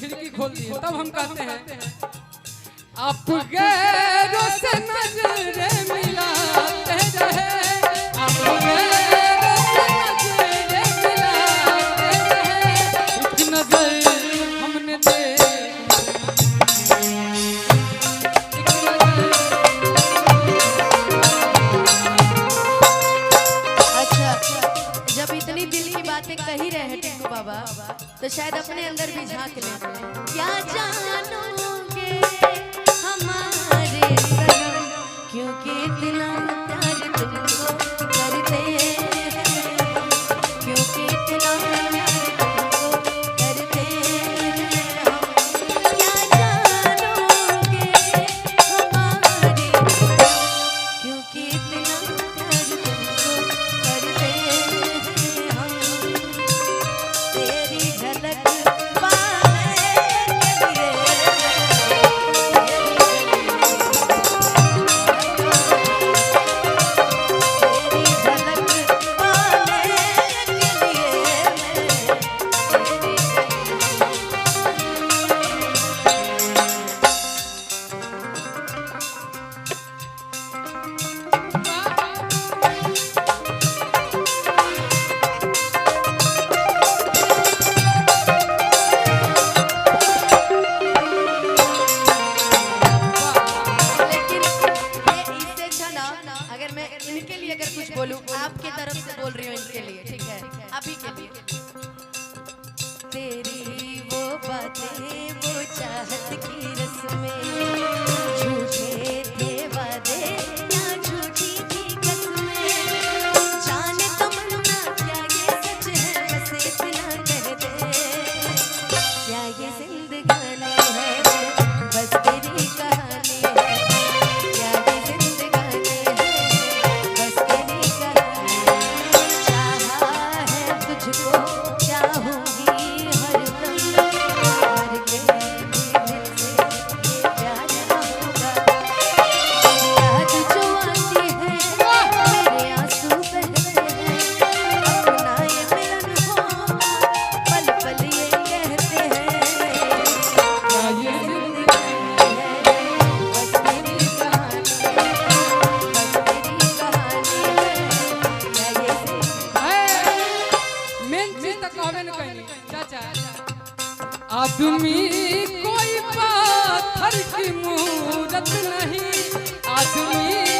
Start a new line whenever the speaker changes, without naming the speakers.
खिड़की खोल दिए तब हम कहते हैं आप गैरों से नजरें मिलाते रहे, आप गैरों से नजरें मिलाते रहे, एक नजर हमने
कही रहे हैं टिंकू बाबा तो शायद अपने अंदर भी झांक ले। क्या जानोगे हमारे सनम क्योंकि इतना प्यार तुमको करते हैं, क्योंकि इतना प्यार तुमको करते हैं। क्या जानोगे हमारे क्योंकि इतना प्यार तुमको करते हैं। तेरी झलक बोलूं आपके तरफ से बोल रही हूँ इनके लिए, ठीक है अभी के लिए। तेरी वो बातें वो चाहत की रस्में, झूठे थे वादे या झूठी थी कसमें, जाने तमन्ना क्या ये सच है बस इतना कह दे, क्या ये जिंदगानी है बस तेरी कहानी है, क्या ये जिंदगानी है बस तेरी कहानी, चाहा है तुझको चाहूंगी हरदम, मर के भी दिल से ये प्यार होगा, याद जो आती है मेरे आंसू बहते हैं, अपना ये मिलन हो पल पल ये कहते हैं, क्या ये जिंदगानी है बस तेरी कहानी है, बस तेरी कहानी है, क्या ये
मेन चीज तक कहबे न कहीं चाचा। आदमी कोई पत्थर की मूरत नहीं, आदमी